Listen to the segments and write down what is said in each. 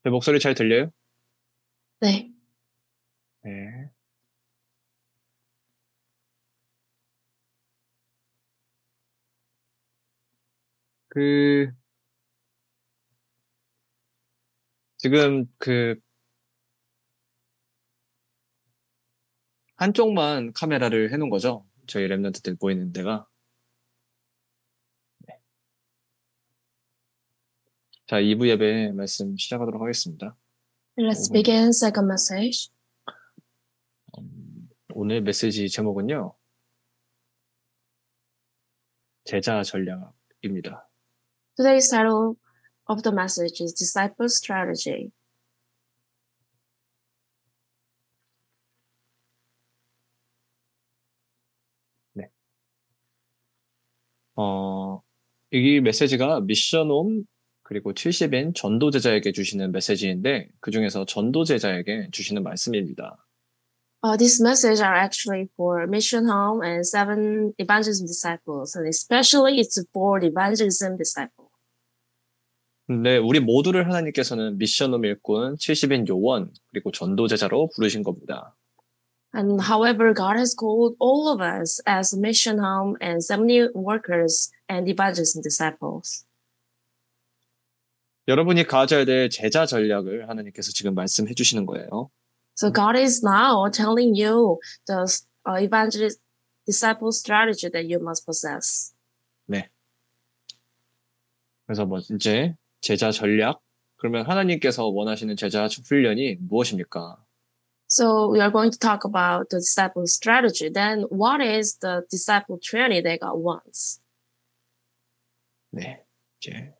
제 목소리 잘 들려요? 네. 네. 그, 지금 한쪽만 카메라를 해놓은 거죠? 저희 랩런트들 보이는 데가. 자, 2부 예배 말씀 시작하도록 하겠습니다. Let's 5분. begin second message. 오늘 메시지 제목은요, 제자 전략입니다. Today's title of the message is Disciple Strategy. 네. 이 메시지가 미션홈 그리고 70인 전도 제자에게 주시는 메시지인데, 그 중에서 전도 제자에게 주시는 말씀입니다. These messages are actually for Mission Home and seven evangelism disciples, and especially it's for the evangelism disciple. 근데 우리 모두를 하나님께서는 미션홈 일꾼, 70인 요원, 그리고 전도 제자로 부르신 겁니다. And however, God has called all of us as Mission Home and 70 workers and evangelism disciples. 여러분이 가져야 될 제자 전략을 하나님께서 지금 말씀해 주시는 거예요. So God is now telling you the evangelist disciple strategy that you must possess. 네. 그래서 이제 제자 전략. 그러면 하나님께서 원하시는 제자 훈련이 무엇입니까? So we are going to talk about the disciple strategy. Then what is the disciple training that God wants? 네. 이제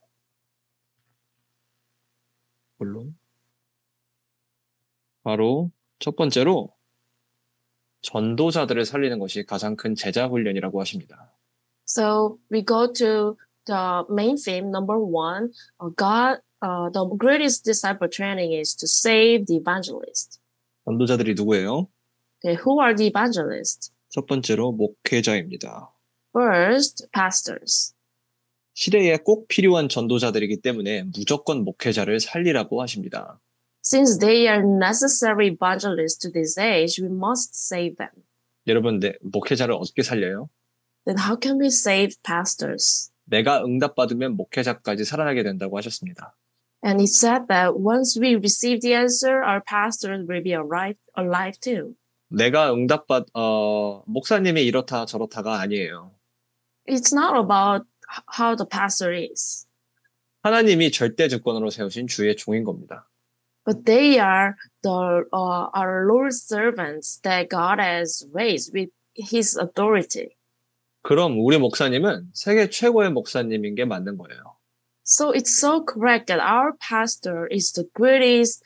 물론 바로 첫 번째로 전도자들을 살리는 것이 가장 큰 제자 훈련이라고 하십니다. So we go to the main theme, number one. The greatest disciple training is to save the evangelist. 전도자들이 누구예요? Okay, who are the evangelists? 첫 번째로 목회자입니다. First, pastors. 시대에 꼭 필요한 전도자들이기 때문에 무조건 목회자를 살리라고 하십니다. Since they are necessary evangelists to this age, we must save them. 여러분, 목회자를 어떻게 살려요? Then how can we save pastors? 내가 응답받으면 목회자까지 살아나게 된다고 하셨습니다. And it said that once we receive the answer, our pastors will be alive too. 내가 목사님이 이렇다 저렇다가 아니에요. It's not about how the pastor is, 하나님이 절대 주권으로 세우신 주의 종인 겁니다. but they are our Lord's servants that God has raised with His authority. 그럼 우리 목사님은 세계 최고의 목사님인 게 맞는 거예요. So it's so correct that our pastor is the greatest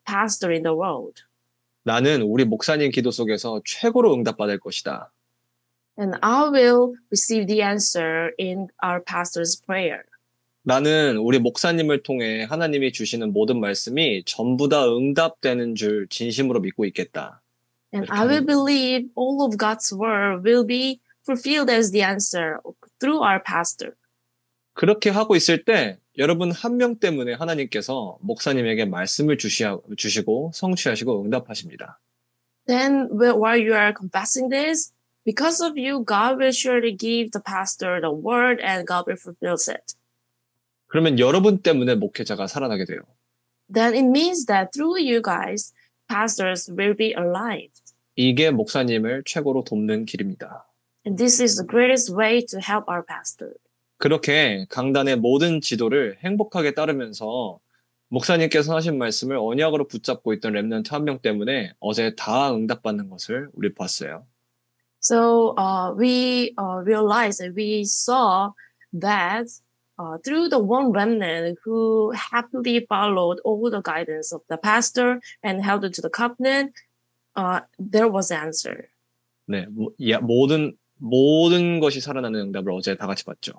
pastor in the world. 나는 우리 목사님 기도 속에서 최고로 응답받을 것이다. And I will receive the answer in our pastor's prayer. 나는 우리 목사님을 통해 하나님이 주시는 모든 말씀이 전부 다 응답되는 줄 진심으로 믿고 있겠다. And I will believe all of God's word will be fulfilled as the answer through our pastor. 그렇게 하고 있을 때 여러분 한 명 때문에 하나님께서 목사님에게 말씀을 주시고 성취하시고 응답하십니다. Then while you are confessing this, because of you, God will surely give the pastor the word and God will fulfill it. 그러면 여러분 때문에 목회자가 살아나게 돼요. Then it means that through you guys, pastors will be alive. 이게 목사님을 최고로 돕는 길입니다. And this is the greatest way to help our pastor. 그렇게 강단의 모든 지도를 행복하게 따르면서 목사님께서 하신 말씀을 언약으로 붙잡고 있던 렘넌트 한 명 때문에 어제 다 응답받는 것을 우리 봤어요. So we realized and we saw that through the one remnant who happily followed all the guidance of the pastor and held to the covenant, there was answer. 네, 모든 것이 살아나는 응답을 어제 다 같이 봤죠.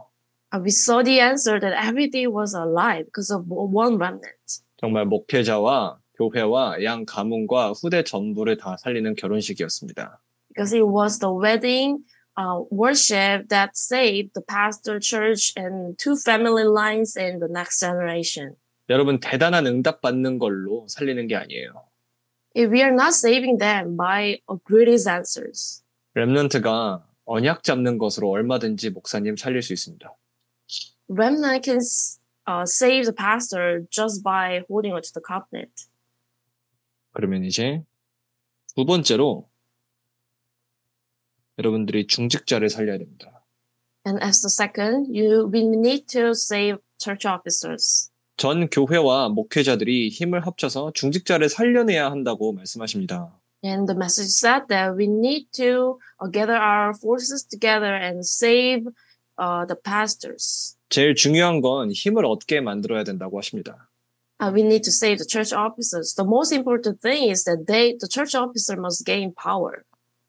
We saw the answer that everything was alive because of one remnant. 정말 목회자와 교회와 양 가문과 후대 전부를 다 살리는 결혼식이었습니다. Because it was the wedding worship that saved the pastor, church, and two family lines in the next generation. 여러분 대단한 응답 받는 걸로 살리는 게 아니에요. If we are not saving them by greatest answers, 렘넌트가 언약 잡는 것으로 얼마든지 목사님 살릴 수 있습니다. remnant can save the pastor just by holding on to the covenant. 그러면 이제 두 번째로 여러분들이 중직자를 살려야 됩니다. And as the second, we need to save church officers. 전 교회와 목회자들이 힘을 합쳐서 중직자를 살려내야 한다고 말씀하십니다. And the message said that we need to gather our forces together and save the pastors. 제일 중요한 건 힘을 얻게 만들어야 된다고 하십니다. We need to save the church officers. The most important thing is that the church officer must gain power.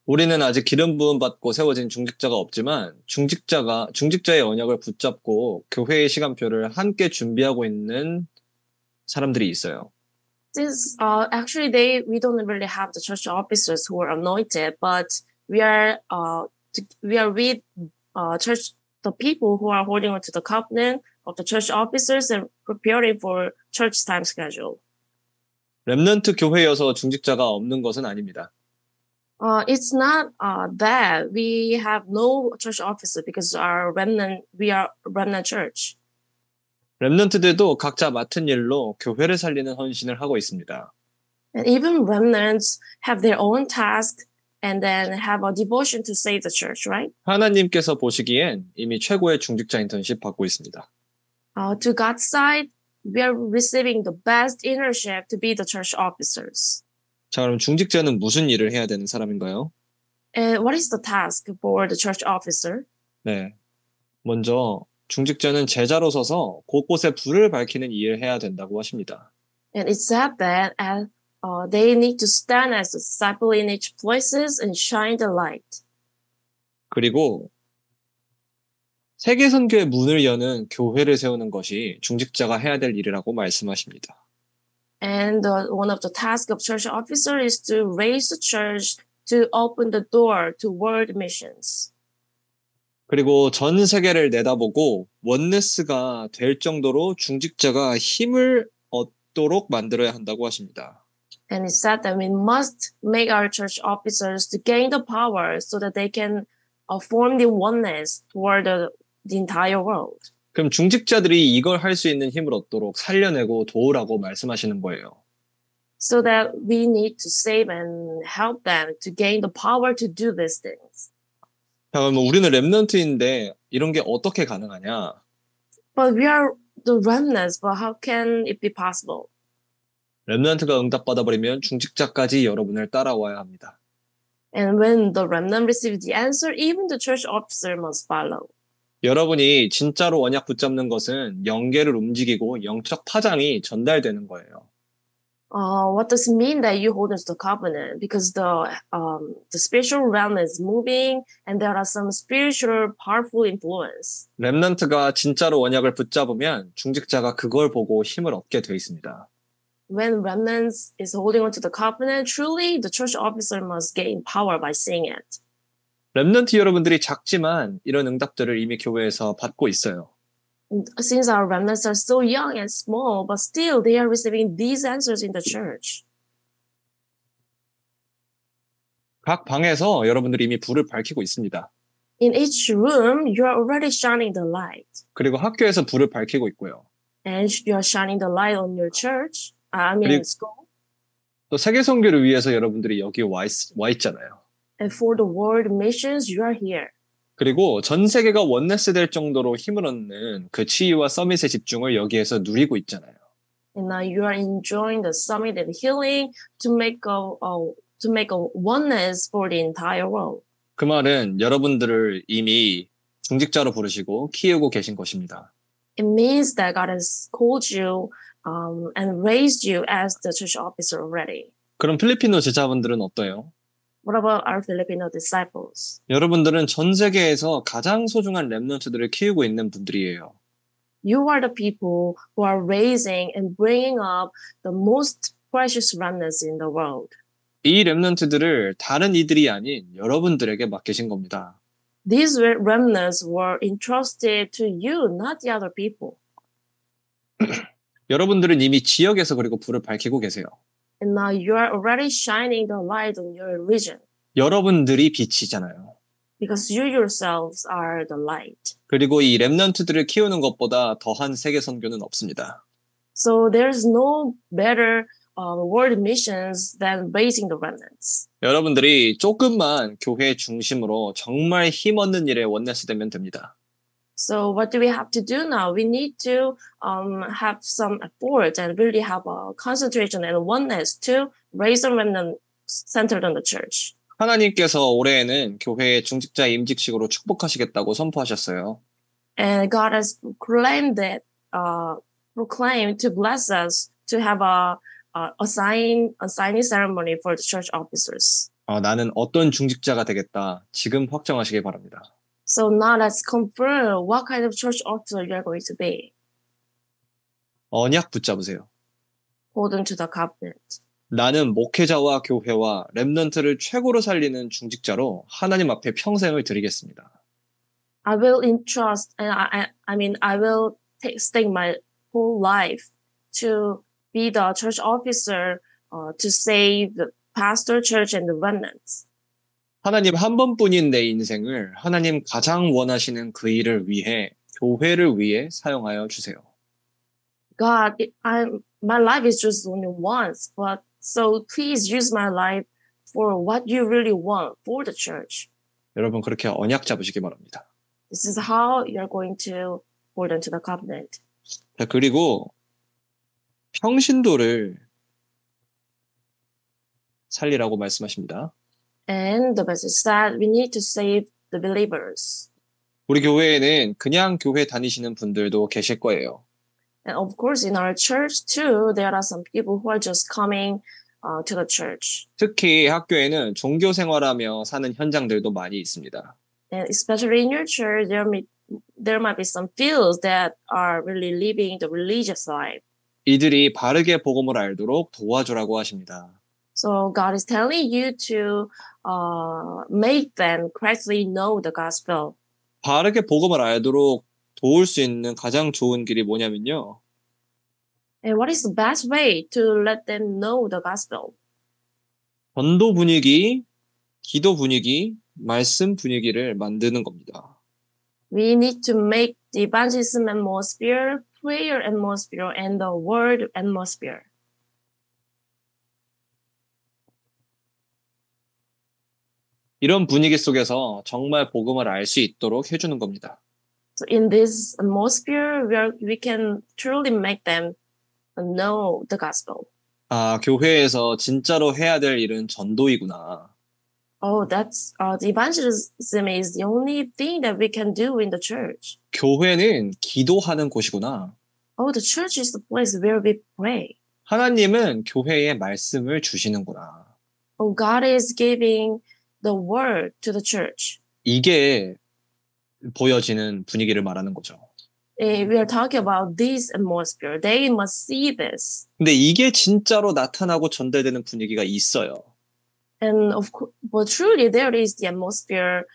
우리는 아직 기름 부음 받고 세워진 중직자가 없지만 중직자의 언약을 붙잡고 교회의 시간표를 함께 준비하고 있는 사람들이 있어요. Since actually we don't really have the church officers who are anointed, but we are with church the people who are holding on to the covenant of the church officers and preparing for church time schedule. 렘넌트 교회여서 중직자가 없는 것은 아닙니다. It's not that we have no church officer because we are remnant church. 렘넌트들도 각자 맡은 일로 교회를 살리는 헌신을 하고 있습니다. And even remnants have their own task and then have a devotion to save the church, right? 하나님께서 보시기엔 이미 최고의 중직자 인턴십 받고 있습니다. To God's side, we are receiving the best internship to be the church officers. 자, 그럼 중직자는 무슨 일을 해야 되는 사람인가요? And what is the task for the church officer? 네. 먼저 중직자는 제자로 서서 곳곳에 불을 밝히는 일을 해야 된다고 하십니다. And it said that they need to stand as a disciple in each places and shine the light. 그리고 세계 선교의 문을 여는 교회를 세우는 것이 중직자가 해야 될 일이라고 말씀하십니다. And one of the tasks of church officer is to raise the church to open the door to world missions. 그리고 전 세계를 내다보고 원네스가 될 정도로 중직자가 힘을 얻도록 만들어야 한다고 하십니다. And it said that we must make our church officers to gain the power so that they can form the oneness toward the entire world. 그럼 중직자들이 이걸 할 수 있는 힘을 얻도록 살려내고 도우라고 말씀하시는 거예요. So that we need to save and help them to gain the power to do these things. 자, 그럼 우리는 렘넌트인데 이런 게 어떻게 가능하냐? But we are the remnants, but how can it be possible? 렘넌트가 응답받아버리면 중직자까지 여러분을 따라와야 합니다. And when the remnant receives the answer, even the church officer must follow. 여러분이 진짜로 언약 붙잡는 것은 영계를 움직이고 영적 파장이 전달되는 거예요. What does it mean that you hold us to covenant? Because the spiritual realm is moving, and there are some spiritual powerful influence. 렘넌트가 진짜로 언약을 붙잡으면 중직자가 그걸 보고 힘을 얻게 돼 있습니다. When remnants is holding on to the covenant, truly the church officer must gain power by seeing it. 렘넌트 여러분들이 작지만 이런 응답들을 이미 교회에서 받고 있어요. Since our remnants are so young and small, but still they are receiving these answers in the church. 각 방에서 여러분들이 이미 불을 밝히고 있습니다. In each room, you are already shining the light. 그리고 학교에서 불을 밝히고 있고요. And you are shining the light on your church, in school. 또 세계 선교를 위해서 여러분들이 여기 와 있잖아요. And for the world missions, you are here. 그리고 전 세계가 원네스 될 정도로 힘을 얻는 그 치유와 서밋의 집중을 여기에서 누리고 있잖아요. And now you are enjoying the summit and healing to make a oneness for the entire world. 그 말은 여러분들을 이미 중직자로 부르시고 키우고 계신 것입니다. It means that God has called you and raised you as the church officer already. 그럼 필리핀노 제자분들은 어때요? What about our Filipino disciples? 여러분들은 전 세계에서 가장 소중한 렘넌트들을 키우고 있는 분들이에요. You are the people who are raising and bringing up the most precious remnants in the world. 이 렘넌트들을 다른 이들이 아닌 여러분들에게 맡기신 겁니다. These remnants were entrusted to you, not the other people. 여러분들은 이미 지역에서 그리고 불을 밝히고 계세요. And now you are already shining the light on your region 여러분들이 빛이잖아요. because you yourselves are the light. 그리고 이 렘넌트들을 키우는 것보다 더한 세계 선교는 없습니다. So there's no better world missions than raising the remnants. 여러분들이 조금만 교회 중심으로 정말 힘없는 일에 원내스 되면 됩니다. So what do we have to do now? We need to have some effort and really have a concentration and oneness to raise a remnant centered on the church. 하나님께서 올해에는 교회의 중직자 임직식으로 축복하시겠다고 선포하셨어요. And God has proclaimed to bless us to have a signing ceremony for the church officers. 나는 어떤 중직자가 되겠다. 지금 확정하시기 바랍니다. So now let's confirm what kind of church officer you are going to be. 언약 붙잡으세요. Hold on to the covenant. 나는 목회자와 교회와 렘넌트를 최고로 살리는 중직자로 하나님 앞에 평생을 드리겠습니다. I will entrust, and I will stake my whole life to be the church officer to save the pastor, church, and the remnants. 하나님 한 번뿐인 내 인생을 하나님 가장 원하시는 그 일을 위해, 교회를 위해 사용하여 주세요. God, my life is just only once, but so please use my life for what you really want for the church. 여러분 그렇게 언약 잡으시기 바랍니다. This is how you're going to hold on to the covenant. 자, 그리고 평신도를 살리라고 말씀하십니다. And the message said we need to save the believers. 우리 교회에는 그냥 교회 다니시는 분들도 계실 거예요. And of course, in our church too, there are some people who are just coming to the church. 특히 학교에는 종교 생활하며 사는 현장들도 많이 있습니다. And especially in your church, there might be some fields that are really living the religious life. 이들이 바르게 복음을 알도록 도와주라고 하십니다. So God is telling you to make them correctly know the gospel. 바르게 복음을 알도록 도울 수 있는 가장 좋은 길이 뭐냐면요. And what is the best way to let them know the gospel? 전도 분위기, 기도 분위기, 말씀 분위기를 만드는 겁니다. We need to make the evangelism atmosphere, prayer atmosphere, and the word atmosphere. 이런 분위기 속에서 정말 복음을 알 수 있도록 해주는 겁니다. So in this atmosphere, we can truly make them know the gospel. 교회에서 진짜로 해야 될 일은 전도이구나. Oh, the evangelism is the only thing that we can do in the church. 교회는 기도하는 곳이구나. Oh, the church is the place where we pray. 하나님은 교회에 말씀을 주시는구나. Oh, God is giving the word to the church. 이게 보여지는 분위기를 말하는 거죠. We are talking about this atmosphere. They must see this. 근데 이게 진짜로 나타나고 전달되는 분위기가 있어요. And of course, but truly there is the atmosphere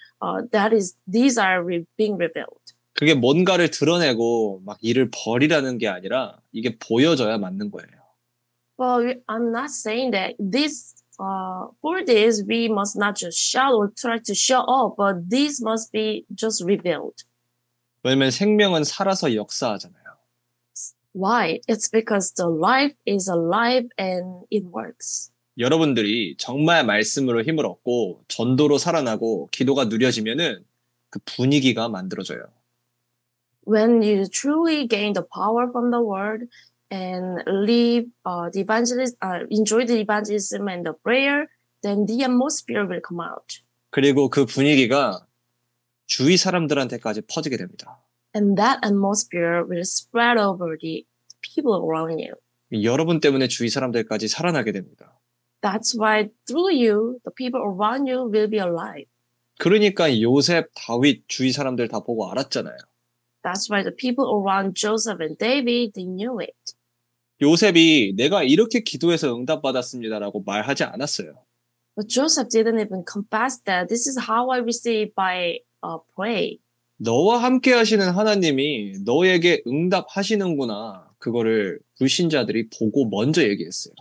these are being revealed. 그게 뭔가를 드러내고 막 일을 벌이라는 게 아니라 이게 보여져야 맞는 거예요. Well, I'm not saying that for this we must not just shout or try to show off, but this must be just revealed. 왜냐면 생명은 살아서 역사하잖아요. Why? It's because the life is alive and it works. 여러분들이 정말 말씀으로 힘을 얻고 전도로 살아나고 기도가 누려지면은 그 분위기가 만들어져요. When you truly gain the power from the word and live enjoy the evangelism and the prayer, then the atmosphere will come out. 그리고 그 분위기가 주위 사람들한테까지 퍼지게 됩니다. And that atmosphere will spread over the people around you. 여러분 때문에 주위 사람들까지 살아나게 됩니다. That's why through you, the people around you will be alive. 그러니까 요셉, 다윗 주위 사람들 다 보고 알았잖아요. That's why the people around Joseph and David, they knew it. 요셉이 내가 이렇게 기도해서 응답받았습니다라고 말하지 않았어요. But Joseph didn't even confess that this is how I received by pray. 너와 함께 하시는 하나님이 너에게 응답하시는구나. 그거를 불신자들이 보고 먼저 얘기했어요.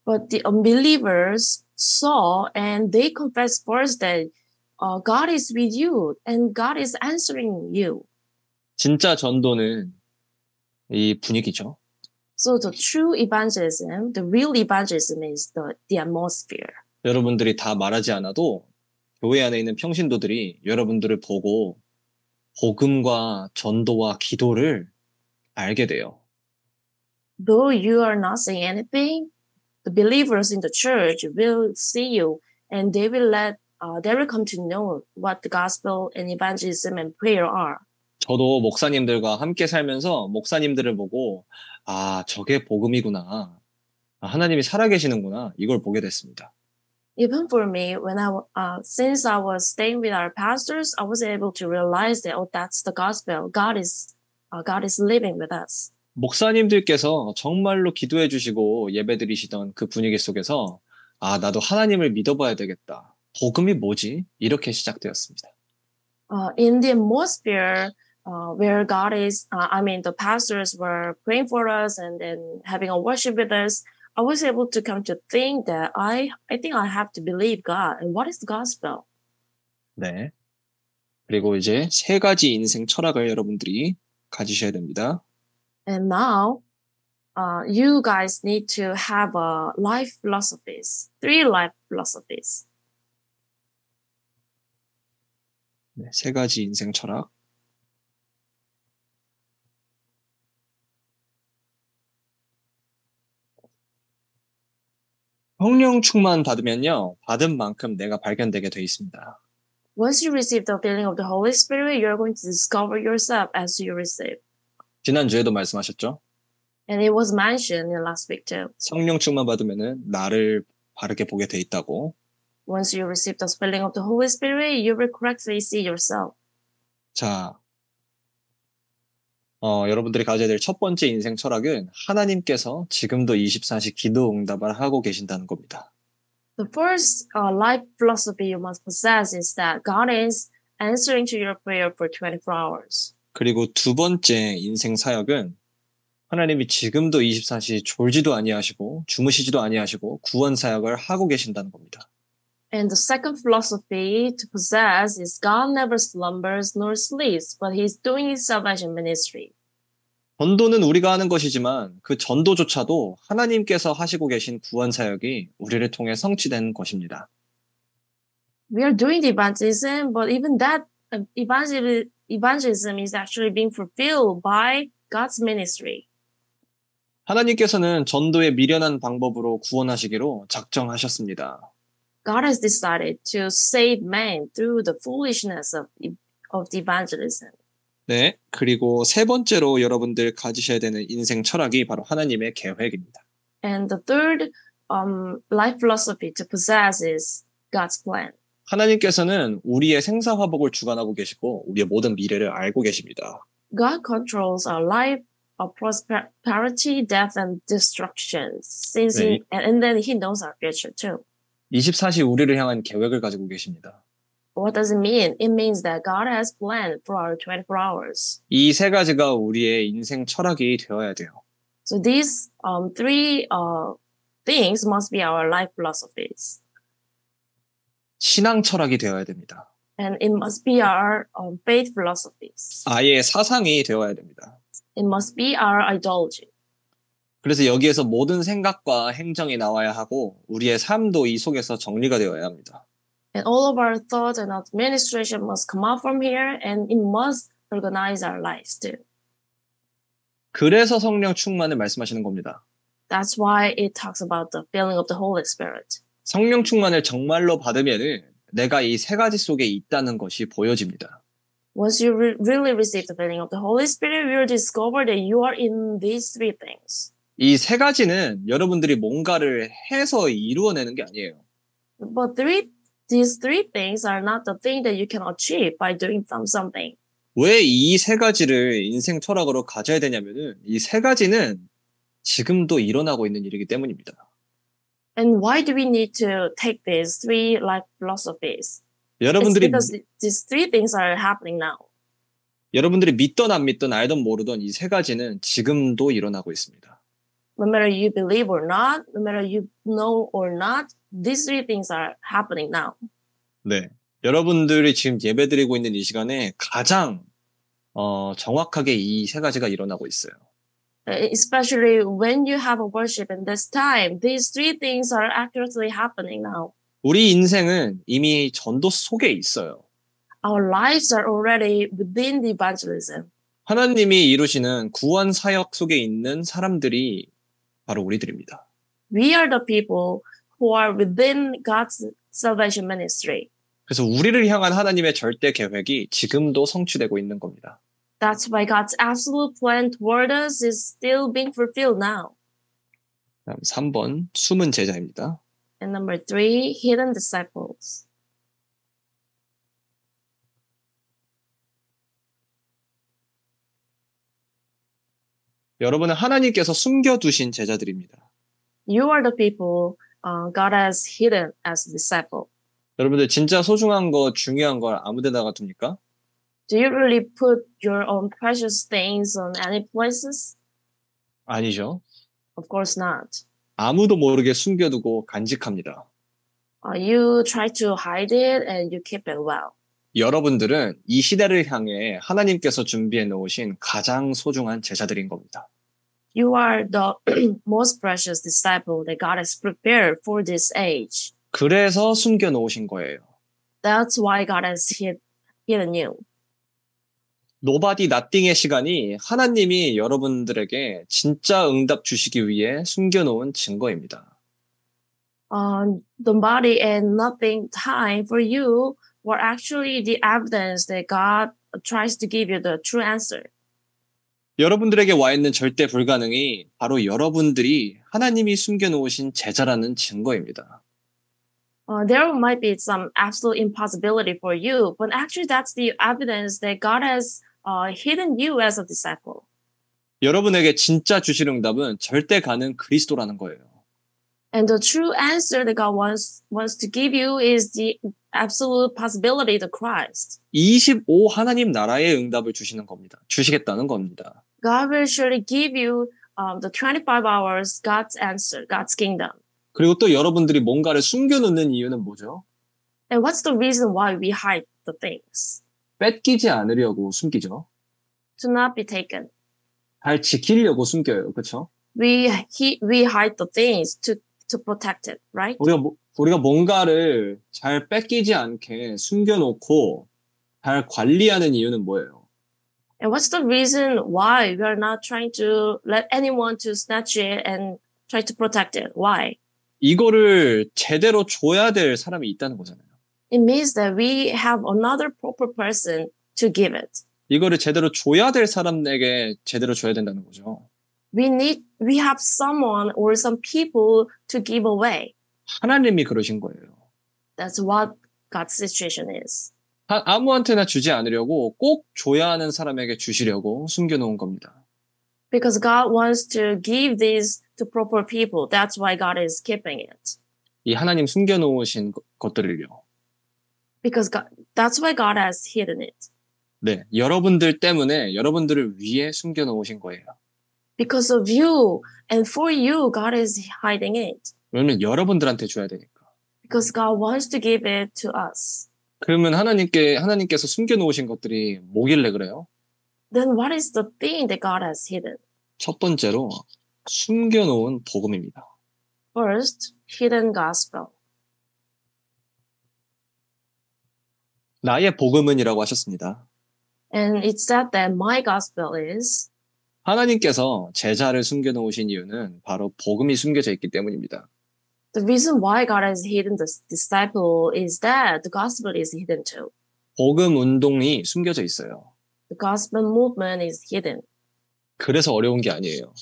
But the unbelievers saw and they confessed first that God is with you and God is answering you. 진짜 전도는 이 분위기죠. So the true evangelism, the real evangelism is the atmosphere. 여러분들이 다 말하지 않아도 교회 안에 있는 평신도들이 여러분들을 보고 복음과 전도와 기도를 알게 돼요. Though you are not saying anything, the believers in the church will see you and they will come to know what the gospel and evangelism and prayer are. 저도 목사님들과 함께 살면서 목사님들을 보고 아, 저게 복음이구나. 아, 하나님이 살아계시는구나. 이걸 보게 됐습니다. Even for me, since I was staying with our pastors, I was able to realize that that's the gospel. God is living with us. 목사님들께서 정말로 기도해 주시고 예배 드리시던 그 분위기 속에서 아, 나도 하나님을 믿어봐야 되겠다. 복음이 뭐지? 이렇게 시작되었습니다. In the atmosphere where the pastors were praying for us and then having a worship with us, I was able to come to think that I think I have to believe God. And what is the gospel? 네. 그리고 이제 세 가지 인생 철학을 여러분들이 가지셔야 됩니다. And now, you guys need to have life philosophies, 3 life philosophies. 네, 세 가지 인생 철학. 성령 충만 받으면요, 받은 만큼 내가 발견되게 돼 있습니다. Once you receive the filling of the Holy Spirit, you're going to discover yourself as you receive. 지난주에도 말씀하셨죠? And it was mentioned in last week too. 성령 충만 받으면은 나를 바르게 보게 돼 있다고. Once you receive the filling of the Holy Spirit, you will correctly see yourself. 자, 여러분들이 가져야 될 첫 번째 인생 철학은 하나님께서 지금도 24시 기도 응답을 하고 계신다는 겁니다. The first life philosophy you must possess is that God is answering to your prayer for 24 hours. 그리고 두 번째 인생 사역은 하나님이 지금도 24시 졸지도 아니하시고 주무시지도 아니하시고 구원 사역을 하고 계신다는 겁니다. And the second philosophy to possess is God never slumbers nor sleeps, but He's doing His salvation ministry. 전도는 우리가 하는 것이지만 그 전도조차도 하나님께서 하시고 계신 구원 사역이 우리를 통해 성취된 것입니다. We are doing the evangelism, but even that evangelism is actually being fulfilled by God's ministry. 하나님께서는 전도의 미련한 방법으로 구원하시기로 작정하셨습니다. God has decided to save man through the foolishness of the evangelism. 네, 그리고 세 번째로 여러분들 가지셔야 되는 인생 철학이 바로 하나님의 계획입니다. And the third life philosophy to possess is God's plan. 하나님께서는 우리의 생사화복을 주관하고 계시고 우리의 모든 미래를 알고 계십니다. God controls our life, our prosperity, death, and destruction. 네. And then He knows our future too. 24시 우리를 향한 계획을 가지고 계십니다. What does it mean? It means that God has planned for our 24 hours. 이 세 가지가 우리의 인생 철학이 되어야 돼요. So these 3 things must be our life philosophies. 신앙 철학이 되어야 됩니다. And it must be our faith philosophies. 아예 사상이 되어야 됩니다. It must be our ideology. 그래서 여기에서 모든 생각과 행정이 나와야 하고 우리의 삶도 이 속에서 정리가 되어야 합니다. And all of our thoughts and administration must come out from here and it must organize our lives too. 그래서 성령 충만을 말씀하시는 겁니다. That's why it talks about the filling of the Holy Spirit. 성령 충만을 정말로 받으면은 내가 이 세 가지 속에 있다는 것이 보여집니다. Once you really receive the filling of the Holy Spirit, you will discover that you are in these 3 things. 이 세 가지는 여러분들이 뭔가를 해서 이루어내는 게 아니에요. But these 3 things are not the thing that you can achieve by doing something. 왜 이 세 가지를 인생 철학으로 가져야 되냐면은 이 세 가지는 지금도 일어나고 있는 일이기 때문입니다. And why do we need to take these 3 life philosophies? It's 여러분들이 because these 3 things are happening now. 여러분들이 믿던 안 믿던 알던 모르던 이 세 가지는 지금도 일어나고 있습니다. No matter you believe or not, no matter you know or not, these three things are happening now. 네. 여러분들이 지금 예배드리고 있는 이 시간에 가장 정확하게 이 세 가지가 일어나고 있어요. Especially when you have a worship in this time, these three things are accurately happening now. 우리 인생은 이미 전도 속에 있어요. Our lives are already within the evangelism. 하나님이 이루시는 구원 사역 속에 있는 사람들이 바로 우리들입니다. We are the people who are within God's salvation ministry. 그래서 우리를 향한 하나님의 절대 계획이 지금도 성취되고 있는 겁니다. That's why God's absolute plan toward us is still being fulfilled now. 다음 3번 숨은 제자입니다. And number 3, hidden disciples. 여러분은 하나님께서 숨겨두신 제자들입니다. You are the people God has hidden as a disciple. 여러분들 진짜 소중한 거, 중요한 걸 아무데다가 둡니까? Do you really put your own precious things on any places? 아니죠. Of course not. 아무도 모르게 숨겨두고 간직합니다. You try to hide it and you keep it well. 여러분들은 이 시대를 향해 하나님께서 준비해 놓으신 가장 소중한 제자들인 겁니다. You are the most precious disciple that God has prepared for this age. 그래서 숨겨 놓으신 거예요. That's why God has hidden you. 노바디 나띵의 시간이 하나님이 여러분들에게 진짜 응답 주시기 위해 숨겨놓은 증거입니다. The body and nothing time for you were actually the evidence that God tries to give you the true answer. 여러분들에게 와 있는 절대 불가능이 바로 여러분들이 하나님이 숨겨놓으신 제자라는 증거입니다. There might be some absolute impossibility for you, but actually that's the evidence that God has hidden you as a disciple. 여러분에게 진짜 주실 응답은 절대 가능 그리스도라는 거예요. And the true answer that God wants to give you is the absolute possibility to Christ. 25 하나님 나라의 응답을 주시는 겁니다. 주시겠다는 겁니다. God will surely give you the 25 hours God's answer, God's kingdom. 그리고 또 여러분들이 뭔가를 숨겨놓는 이유는 뭐죠? And what's the reason why we hide the things? 뺏기지 않으려고 숨기죠. To not be taken. 잘 지키려고 숨겨요. 그렇죠? We hide the things to protect it, right? 우리가 뭔가를 잘 뺏기지 않게 숨겨놓고 잘 관리하는 이유는 뭐예요? And what's the reason why we are not trying to let anyone to snatch it and try to protect it? Why? 이거를 제대로 줘야 될 사람이 있다는 거잖아요. It means that we have another proper person to give it. 이거를 제대로 줘야 될 사람에게 제대로 줘야 된다는 거죠. We have someone or some people to give away. 하나님이 그러신 거예요. That's what God's situation is. 아무한테나 주지 않으려고 꼭 줘야 하는 사람에게 주시려고 숨겨놓은 겁니다. Because God wants to give these to proper people. That's why God is keeping it. 이 하나님 숨겨놓으신 것들을요. Because that's why God has hidden it. 네, 여러분들 때문에 여러분들을 위해 숨겨놓으신 거예요. Because of you and for you, God is hiding it. 왜냐면 여러분들한테 줘야 되니까. Because God wants to give it to us. 그러면 하나님께서 숨겨놓으신 것들이 뭐길래 그래요? Then what is the thing that God has hidden? 첫 번째로 숨겨놓은 복음입니다. First, hidden gospel. 나의 복음은이라고 하셨습니다. And it said that my gospel is. 하나님께서 제자를 숨겨놓으신 이유는 바로 복음이 숨겨져 있기 때문입니다. The reason why God has hidden the disciple is that the gospel is hidden too. 복음 운동이 숨겨져 있어요. The gospel movement is hidden. 그래서 어려운 게 아니에요.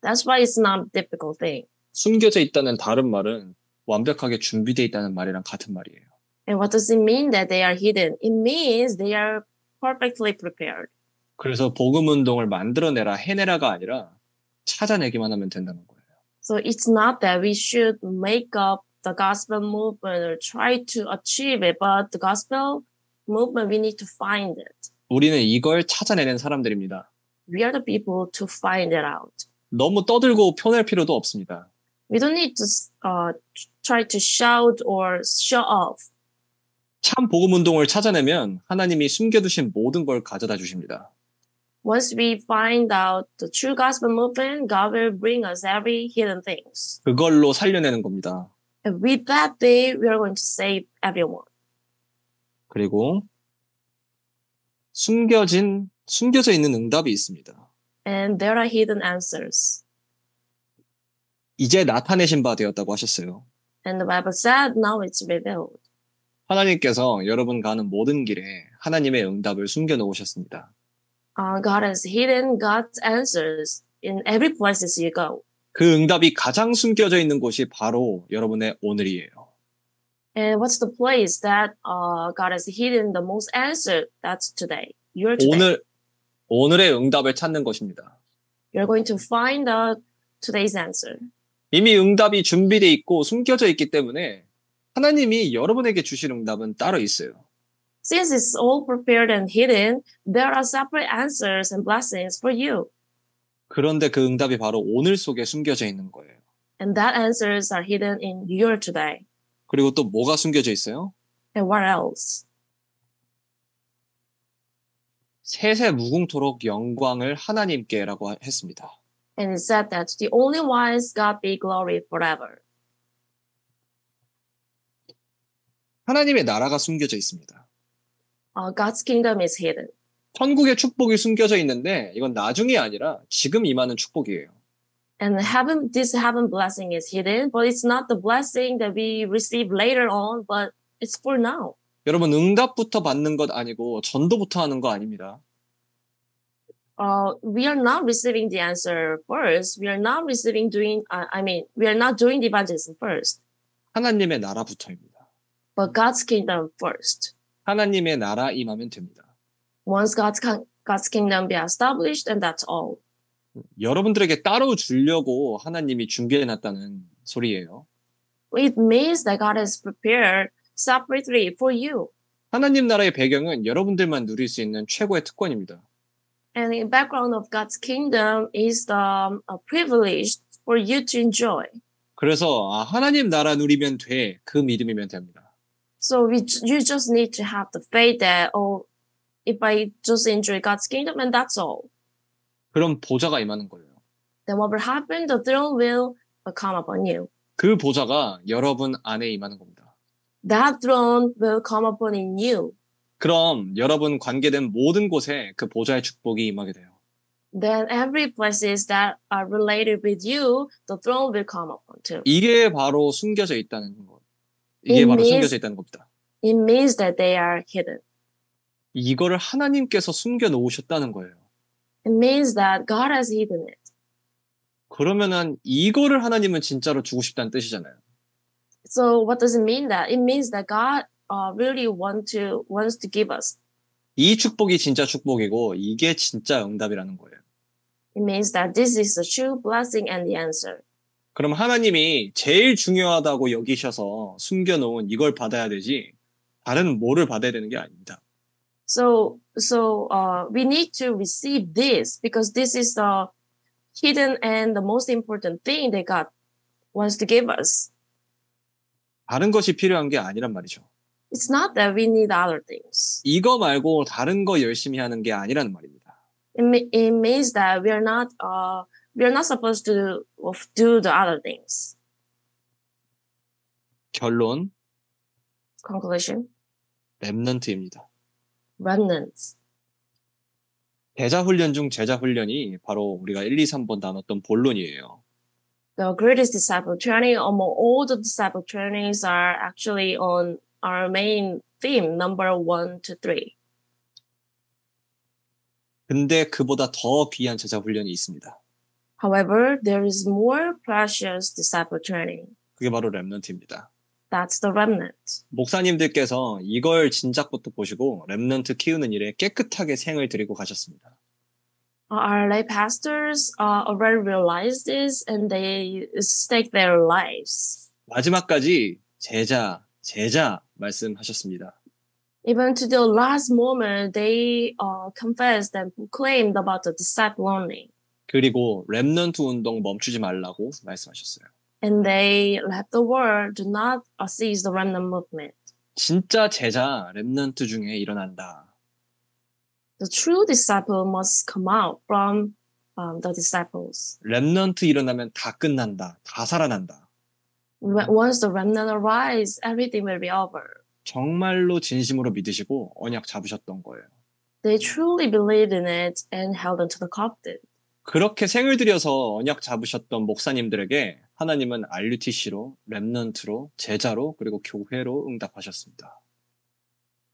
That's why it's not a difficult thing. 숨겨져 있다는 다른 말은 완벽하게 준비되어 있다는 말이랑 같은 말이에요. And what does it mean that they are hidden? It means they are perfectly prepared. 그래서 복음 운동을 만들어내라, 해내라가 아니라 찾아내기만 하면 된다는 거예요. So it's not that we should make up the gospel movement or try to achieve it, but the gospel movement, we need to find it. 우리는 이걸 찾아내는 사람들입니다. We are the people to find it out. 너무 떠들고 표낼 필요도 없습니다. We don't need to try to shout or show off. 참 복음 운동을 찾아내면 하나님이 숨겨두신 모든 걸 가져다 주십니다. Once we find out the true gospel movement, God will bring us every hidden things. 그걸로 살려내는 겁니다. And with that day, we are going to save everyone. 그리고 숨겨져 있는 응답이 있습니다. And there are hidden answers. 이제 나타내신 바 되었다고 하셨어요. And the Bible said, now it's revealed. 하나님께서 여러분 가는 모든 길에 하나님의 응답을 숨겨 놓으셨습니다. God has hidden God's answers in every place you go. 그 응답이 가장 숨겨져 있는 곳이 바로 여러분의 오늘이에요. And what's the place that God has hidden the most answer? That's today. You're today. 오늘의 응답을 찾는 것입니다. You're going to find out today's answer. 이미 응답이 준비되어 있고 숨겨져 있기 때문에 하나님이 여러분에게 주실 응답은 따로 있어요. Since it's all prepared and hidden, there are separate answers and blessings for you. 그런데 그 응답이 바로 오늘 속에 숨겨져 있는 거예요. And that answers are hidden in your today. 그리고 또 뭐가 숨겨져 있어요? And what else? 세세 무궁토록 영광을 하나님께라고 했습니다. And it said that the only wise God be glory forever. 하나님의 나라가 숨겨져 있습니다. God's kingdom is hidden. 천국의 축복이 숨겨져 있는데 이건 나중이 아니라 지금 임하는 축복이에요. And this heaven blessing is hidden, but it's not the blessing that we receive later on, but it's for now. 여러분 응답부터 받는 것 아니고 전도부터 하는 거 아닙니다. We are not receiving the answer first. We are not we are not doing the evangelism first, 하나님의 나라부터입니다. but God's kingdom first. 하나님의 나라 임하면 됩니다. Once God's kingdom be established, and that's all. 여러분들에게 따로 주려고 하나님이 준비해놨다는 소리예요. It means that God has prepared separately for you. 하나님 나라의 배경은 여러분들만 누릴 수 있는 최고의 특권입니다. And the background of God's kingdom is a privilege for you to enjoy. 그래서 하나님 나라 누리면 돼. 그 믿음이면 됩니다. So you just need to have the faith that, if I just enjoy God's kingdom, and that's all. 그럼 보좌가 임하는 거예요. Then what will happen? The throne will come upon you. 그 보좌가 여러분 안에 임하는 겁니다. That throne will come upon in you. 그럼 여러분 관계된 모든 곳에 그 보좌의 축복이 임하게 돼요. Then every places that are related with you, the throne will come upon too. 이게 바로 숨겨져 있다는 것. 이게 바로 숨겨져 있다는 겁니다. It means that they are hidden. 이거를 하나님께서 숨겨 놓으셨다는 거예요. It means that God has hidden it. 그러면은 이거를 하나님은 진짜로 주고 싶다는 뜻이잖아요. So what does it mean that? It means that God really wants to give us. 이 축복이 진짜 축복이고 이게 진짜 응답이라는 거예요. It means that this is the true blessing and the answer. 그럼 하나님이 제일 중요하다고 여기셔서 숨겨놓은 이걸 받아야 되지 다른 뭐를 받아야 되는 게 아닙니다. So we need to receive this because this is the hidden and the most important thing that God wants to give us. 다른 것이 필요한 게 아니란 말이죠. It's not that we need other things. 이거 말고 다른 거 열심히 하는 게 아니라는 말입니다. It means that we are not supposed to do the other things. 결론, Conclusion. 렘넌트입니다. Remnants. 대자훈련 중 제자훈련이 바로 우리가 1, 2, 3번 나눴던 본론이에요. The greatest disciple training among all the disciple trainings are actually on our main theme, number 1 to 3. 근데 그보다 더 귀한 제자훈련이 있습니다. However, there is more precious disciple training. 그게 바로 렘넌트입니다. That's the remnant. 목사님들께서 이걸 진작부터 보시고 렘넌트 키우는 일에 깨끗하게 생을 들이고 가셨습니다. Our lay pastors already realized this and they stake their lives. 마지막까지 제자 말씀하셨습니다. Even to the last moment, they confessed and proclaimed about the disciple only. 그리고 렘넌트 운동 멈추지 말라고 말씀하셨어요. And they left the word, do not cease the remnant movement. 진짜 제자 렘넌트 중에 일어난다. The true disciple must come out from the disciples. 렘넌트 일어나면 다 끝난다. 다 살아난다. Once the remnant arise, everything will be over. 정말로 진심으로 믿으시고 언약 잡으셨던 거예요. They truly believed in it and held onto the covenant. 그렇게 생을 들여서 언약 잡으셨던 목사님들에게 하나님은 RUTC로, 렘넌트로, 제자로, 그리고 교회로 응답하셨습니다.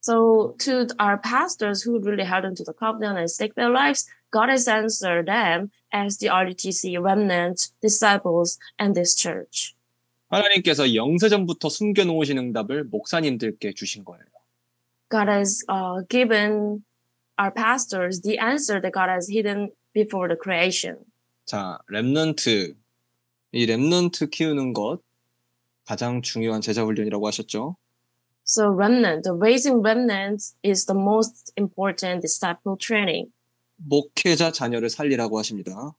So to our pastors who really held onto the covenant and stake their lives, God has answered them as the RUTC remnant, disciples, and this church. 하나님께서 영세전부터 숨겨놓으신 응답을 목사님들께 주신 거예요. God has given our pastors the answer that God has hidden before the creation. 자, 렘넌트. 이 렘넌트 키우는 것 가장 중요한 제자 훈련이라고 하셨죠? So remnant, the raising remnants is the most important disciple training. 목회자 자녀를 살리라고 하십니다.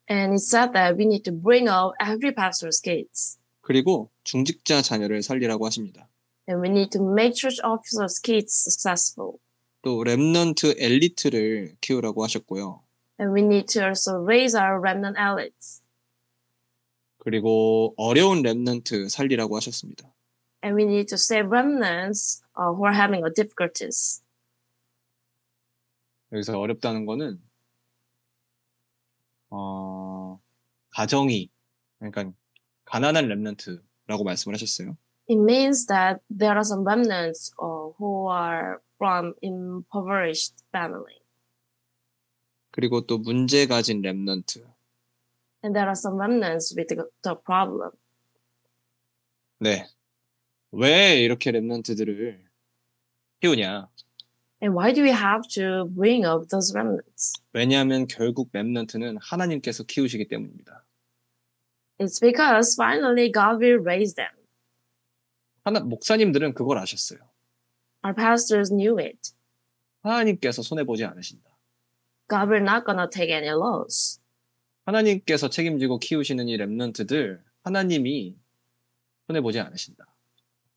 And it said that we need to bring up every pastor's kids. 그리고 중직자 자녀를 살리라고 하십니다. And we need to make church officers' kids successful. 또 렘넌트 엘리트를 키우라고 하셨고요. And we need to also raise our remnant elites. 그리고 어려운 렘넌트 살리라고 하셨습니다. And we need to save remnants who are having difficulties. 여기서 어렵다는 거는 가정이 그러니까 가난한 렘넌트라고 말씀을 하셨어요. It means that there are some remnants who are from impoverished family. 그리고 또 문제 가진 렘넌트. And there are some remnants with the problem. 네. 왜 이렇게 렘넌트들을 키우냐? And why do we have to bring up those remnants? 왜냐하면 결국 렘넌트는 하나님께서 키우시기 때문입니다. It's because finally God will raise them. 목사님들은 그걸 아셨어요. Our pastors knew it. 하나님께서 손해보지 않으신다. God will not gonna take any loss. 하나님께서 책임지고 키우시는 이 렘넌트들 하나님이 손해보지 않으신다.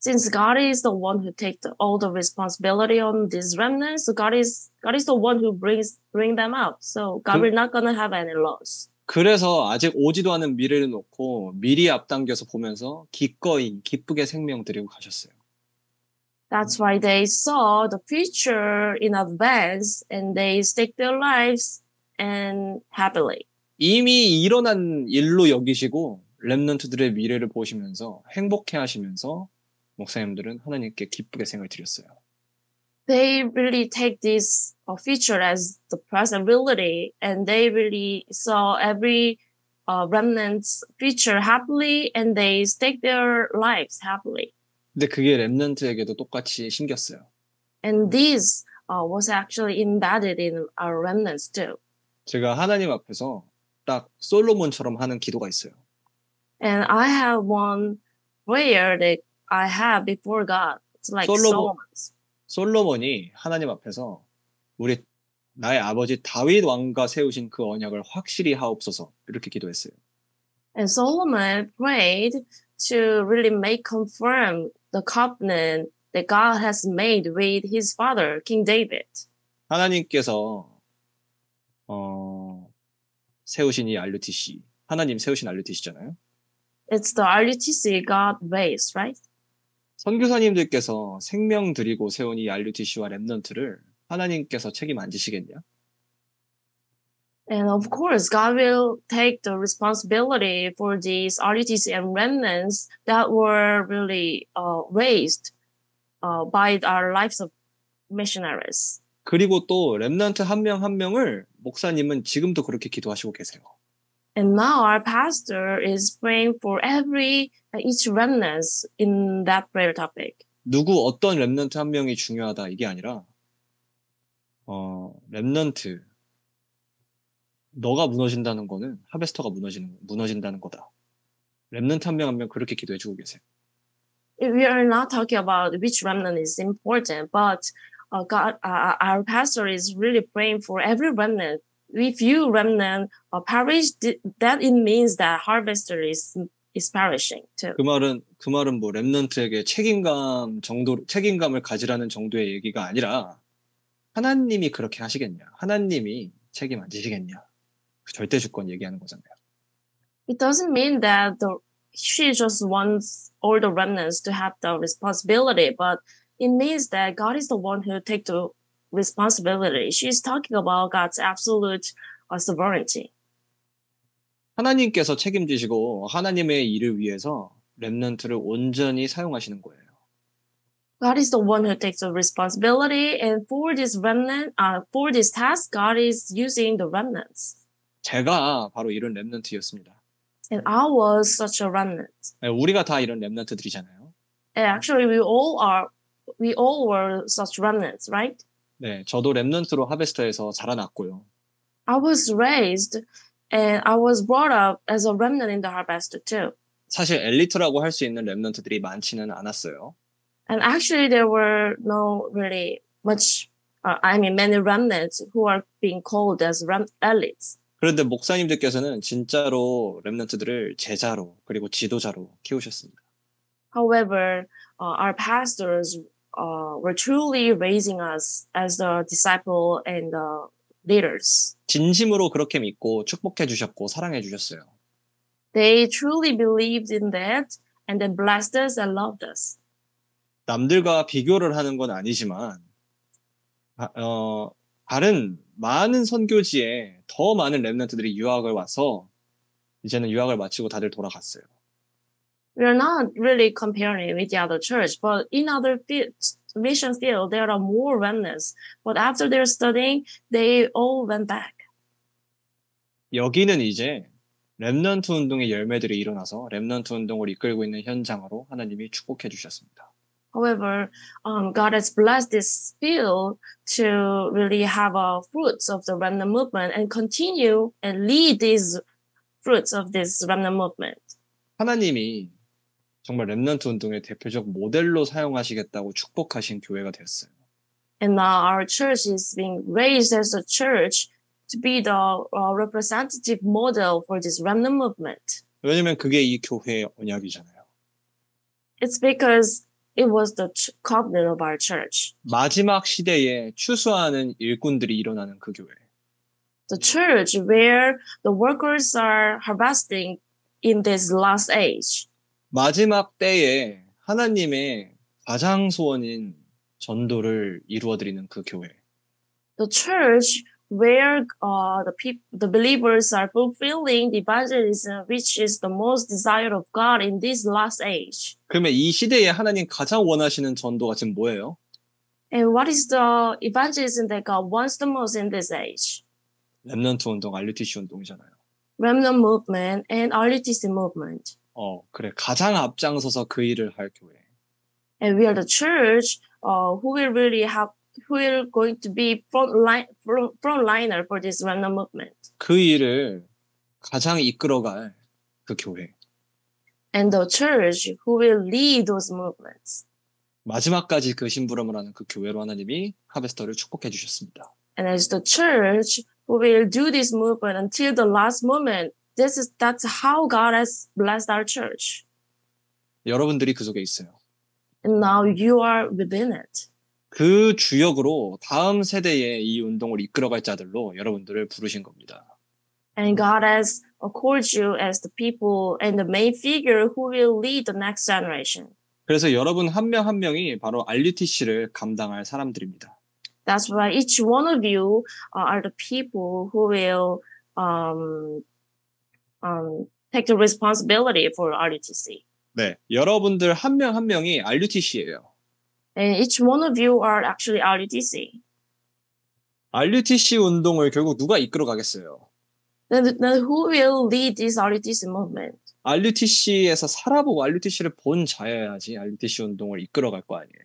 Since God is the one who takes all the responsibility on these remnants, so God is the one who bring them out. So God will not gonna have any loss. 그래서 아직 오지도 않은 미래를 놓고 미리 앞당겨서 보면서 기꺼이 기쁘게 생명 드리고 가셨어요. That's why they saw the future in advance and they stake their lives and happily. 이미 일어난 일로 여기시고 렘넌트들의 미래를 보시면서 행복해 하시면서 목사님들은 하나님께 기쁘게 생을 드렸어요. They really take this future as the present reality and they really saw every remnant's future happily and they stake their lives happily. 근데 그게 렘넌트에게도 똑같이 심겼어요. And this was actually embedded in our remnants too. 제가 하나님 앞에서 딱 솔로몬처럼 하는 기도가 있어요. And I have one prayer that I have before God. It's like Solomon's. 솔로몬이 하나님 앞에서 나의 아버지 다윗 왕과 세우신 그 언약을 확실히 하옵소서 이렇게 기도했어요. And Solomon prayed to really make confirm the covenant that God has made with his father, King David. 하나님께서 세우신 이 RUTC, 하나님 세우신 RUTC잖아요. It's the RUTC God raised, right? 선교사님들께서 생명 드리고 세운 이 RUTC와 렘넌트를 하나님께서 책임 안 지시겠냐? And of course, God will take the responsibility for these RUTC and remnants that were really raised by our lives of missionaries. 그리고 또 렘넌트 한 명 한 명을 목사님은 지금도 그렇게 기도하시고 계세요. And now our pastor is praying for each remnant in that prayer topic. 누구 어떤 렘넌트 한 명이 중요하다 이게 아니라 렘넌트 너가 무너진다는 거는 하베스터가 무너진다는 거다. 렘넌트 한 명 한 명 그렇게 기도해 주고 계세요. we are not talking about which remnant is important, but God, our pastor is really praying for every remnant. If you remnant perish, that it means that harvester is perishing too. 그 말은 뭐 렘넌트에게 책임감을 가지라는 정도의 얘기가 아니라 하나님이 그렇게 하시겠냐? 하나님이 책임 안 지시겠냐? 그 절대 주권 얘기하는 거잖아요. It doesn't mean that she just wants all the remnants to have the responsibility, but it means that God is the one who take the responsibility. She's talking about God's absolute sovereignty. 하나님께서 책임지시고 하나님의 일을 위해서 렘넌트를 온전히 사용하시는 거예요. God is the one who takes the responsibility, and for this for this task, God is using the remnants. 제가 바로 이런 렘넌트였습니다. And I was such a remnant. 우리가 다 이런 렘넌트들이잖아요. And actually, we all were such remnants, right? 네, 저도 렘넌트로 하베스터에서 자라났고요. I was raised and I was brought up as a remnant in the harvester too. 사실 엘리트라고 할 수 있는 렘넌트들이 많지는 않았어요. And actually, there were no really much, many remnants who are being called as elites. 그런데 목사님들께서는 진짜로 렘넌트들을 제자로 그리고 지도자로 키우셨습니다. However, our pastors were truly raising us as the disciple and the leaders. 진심으로 그렇게 믿고 축복해 주셨고 사랑해 주셨어요. They truly believed in that and then blessed us and loved us. 남들과 비교를 하는 건 아니지만 다른 많은 선교지에 더 많은 렘넌트들이 유학을 와서 이제는 유학을 마치고 다들 돌아갔어요. We are not really comparing with the other church, but in other mission field, there are more remnants. But after their studying, they all went back. 여기는 이제 렘넌트 운동의 열매들이 일어나서 렘넌트 운동을 이끌고 있는 현장으로 하나님이 축복해 주셨습니다. However, God has blessed this field to really have fruits of the remnant movement and continue and lead these fruits of this remnant movement. 하나님이 정말 렘넌트 운동의 대표적 모델로 사용하시겠다고 축복하신 교회가 되었어요. And now our church is being raised as a church to be the representative model for this remnant movement. 왜냐면 그게 이 교회의 언약이잖아요. It's because it was the covenant of our church. 마지막 시대에 추수하는 일꾼들이 일어나는 그 교회. The church where the workers are harvesting in this last age. 마지막 때에 하나님의 가장 소원인 전도를 이루어드리는 그 교회. The church where the believers are fulfilling the evangelism, which is the most desire of God in this last age. 그러면 이 시대에 하나님 가장 원하시는 전도가 지금 뭐예요? And what is the evangelism that God wants the most in this age? 렘넌트 운동, RUTC 운동이잖아요. Remnant movement and RUTC movement. 그래. 가장 앞장서서 그 일을 할 교회. And we are the church who will going to be frontliner for this remnant movement. 그 일을 가장 이끌어갈 그 교회. And the church who will lead those movements. 마지막까지 그 심부름을 하는 그 교회로 하나님이 하베스터를 축복해 주셨습니다. And as the church who will do this movement until the last moment, that's how God has blessed our church. 여러분들이 그 속에 있어요. And now you are within it. 그 주역으로 다음 세대에 이 운동을 이끌어갈 자들로 여러분들을 부르신 겁니다. And God has called you as the people and the main figure who will lead the next generation. 그래서 여러분 한 명 한 명이 바로 RUTC를 감당할 사람들입니다. That's why each one of you are the people who will take the responsibility for RUTC. 네, 여러분들 한 명 한 명이 RUTC예요. And each one of you are actually RUTC. RUTC 운동을 결국 누가 이끌어 가겠어요? Then who will lead this RUTC movement? RUTC에서 살아보고 RUTC를 본 자여야지 RUTC 운동을 이끌어 갈 거 아니에요.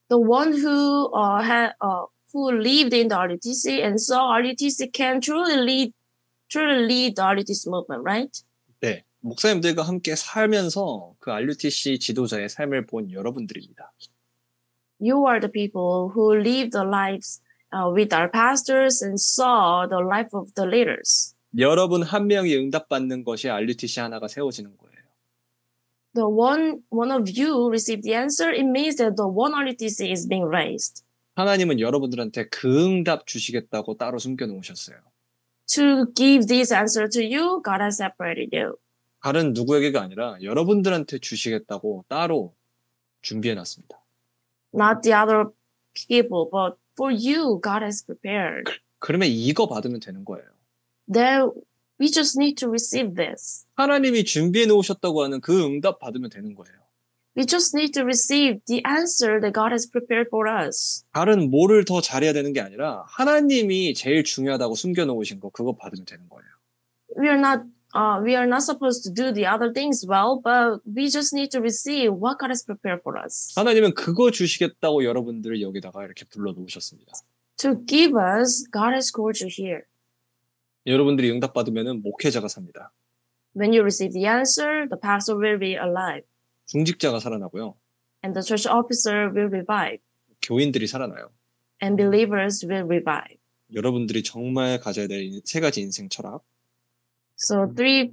The one who lived in the RUTC and saw RUTC can truly lead the RUTC movement, right? 네. 목사님들과 함께 살면서 그 RUTC 지도자의 삶을 본 여러분들입니다. You are the people who live the lives with our pastors and saw the life of the leaders. 여러분 한 명이 응답받는 것이 RUTC 하나가 세워지는 거예요. The one of you received the answer, it means that the one RUTC is being raised. 하나님은 여러분들한테 그 응답 주시겠다고 따로 숨겨놓으셨어요. To give this answer to you, God has separated you. 다른 누구에게가 아니라 여러분들한테 주시겠다고 따로 준비해놨습니다. Not the other people, but for you, God has prepared. 그러면 이거 받으면 되는 거예요. Then we just need to receive this. 하나님이 준비해 놓으셨다고 하는 그 응답 받으면 되는 거예요. We just need to receive the answer that God has prepared for us. 다른 뭐를 더 잘해야 되는 게 아니라 하나님이 제일 중요하다고 숨겨놓으신 거 그거 받으면 되는 거예요. We are not supposed to do the other things well, but we just need to receive what God has prepared for us. 하나님은 그거 주시겠다고 여러분들을 여기다가 이렇게 불러놓으셨습니다. To give us, God has called you here. 여러분들이 응답 받으면 목회자가 삽니다. When you receive the answer, the pastor will be alive, 중직자가 살아나고요. and the church officer will revive, 교인들이 살아나요. and believers will revive. 여러분들이 정말 가져야 될 세 가지 인생 철학. So three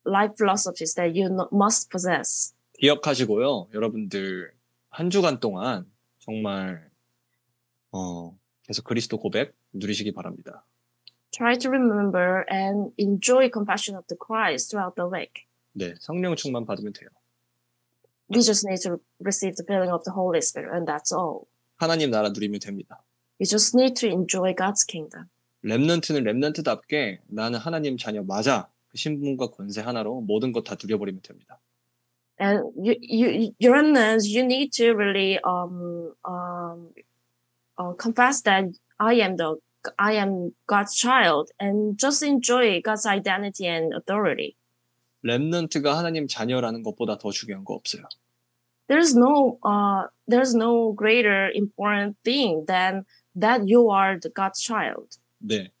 life philosophies that you must possess. 기억하시고요. 여러분들 한 주간 동안 정말 계속 그리스도 고백 누리시기 바랍니다. Try to remember and enjoy compassion of the Christ throughout the week. 네, 성령 충만 받으면 돼요. We just need to receive the filling of the Holy Spirit, and that's all. 하나님 나라 누리면 됩니다. We just need to enjoy God's kingdom. 렘넌트는 렘넌트답게 나는 하나님 자녀 맞아. 그 신분과 권세 하나로 모든 것 다 누려버리면 됩니다. And your remnants, you need to really confess that I am God's child, and just enjoy God's identity and authority. 렘넌트가 하나님 자녀라는 것보다 더 중요한 거 없어요. There's no greater important thing than that you are the God's child. 네,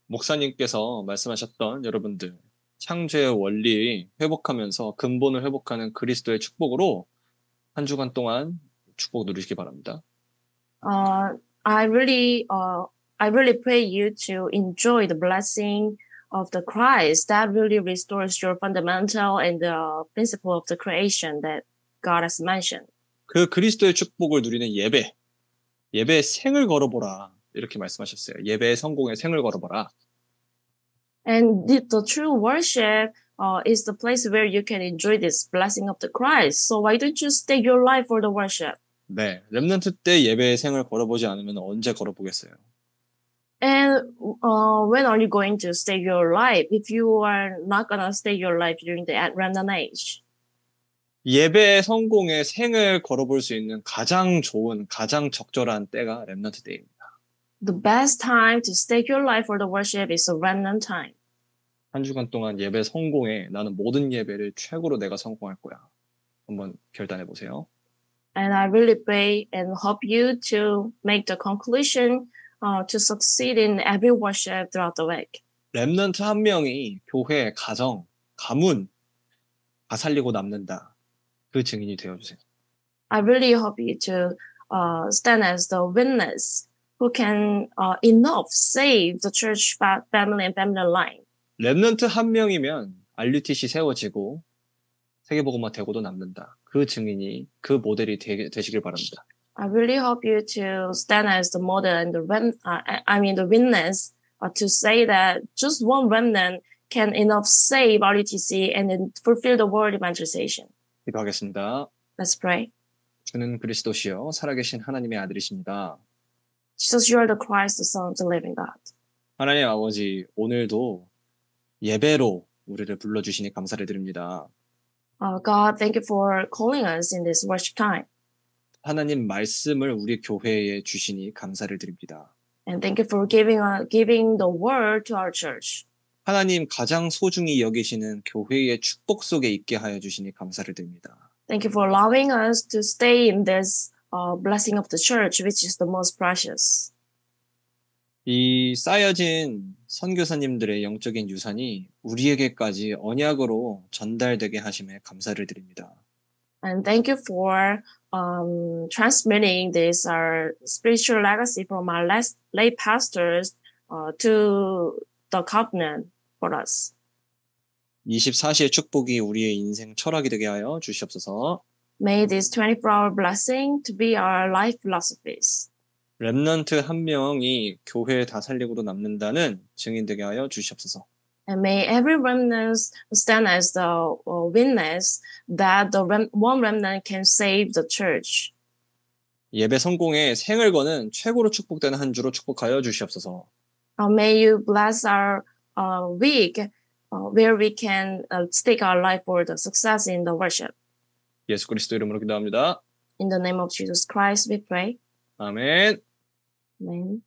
목사님께서 말씀하셨던 여러분들 창조의 원리 회복하면서 근본을 회복하는 그리스도의 축복으로 한 주간 동안 축복 누리시기 바랍니다. I really pray you to enjoy the blessing of the Christ that really restores your fundamental and the principle of the creation that God has mentioned. 그 그리스도의 축복을 누리는 예배의 생을 걸어보라 이렇게 말씀하셨어요. 예배의 성공의 생을 걸어보라. And the true worship is the place where you can enjoy this blessing of the Christ. So why don't you stake your life for the worship? 네, 렘넌트 때 예배의 생을 걸어보지 않으면 언제 걸어보겠어요? And when are you going to stake your life if you are not gonna stake your life during the remnant age? 예배의 성공의 생을 걸어볼 수 있는 가장 좋은, 가장 적절한 때가 렘넌트 때입니다. The best time to stake your life for the worship is a remnant time. 한 주간 동안 예배 성공에 나는 모든 예배를 최고로 내가 성공할 거야. 한번 결단해 보세요. And I really pray and hope you to make the conclusion to succeed in every worship throughout the week. 렘넌트 한 명이 교회, 가정, 가문 다 살리고 남는다. 그 증인이 되어주세요. I really hope you to stand as the witness who can enough save the church family and family line. 렘넌트 한 명이면 RUTC 세워지고 세계복음화 되고도 남는다. 그 증인이 그 모델이 되시길 바랍니다. I really hope you to stand as the model and the witness to say that just one remnant can enough save RUTC and then fulfill the world evangelization. 기도하겠습니다. Let's pray. 주는 그리스도시요 살아계신 하나님의 아들이십니다. Jesus, you are the Christ, the Son of the living God. 하나님 아버지, 오늘도 예배로 우리를 불러주시니 감사를 드립니다. God, thank you for calling us in this worship time. 하나님 말씀을 우리 교회에 주시니 감사를 드립니다. And thank you for giving the word to our church. 하나님 가장 소중히 여기시는 교회의 축복 속에 있게 하여 주시니 감사를 드립니다. Thank you for allowing us to stay in this blessing of the church, which is the most precious. 이 쌓여진 선교사님들의 영적인 유산이 우리에게까지 언약으로 전달되게 하심에 감사를 드립니다. And thank you for transmitting this spiritual legacy from our late pastors to the covenant for us. 24시의 축복이 우리의 인생 철학이 되게 하여 주시옵소서. May this 24-hour blessing to be our life philosophies. 렘넌트 한 명이 교회 다살림으로 남는다는 증인 되게 하여 주시옵소서. And may every remnant stand as the witness that the one remnant can save the church. 예배 성공에 생을 거는 최고로 축복되는 한 주로 축복하여 주시옵소서. May you bless our week where we can stake our life for the success in the worship. 예수 그리스도 이름으로 기도합니다. In the name of Jesus Christ we pray. 아멘. Amen.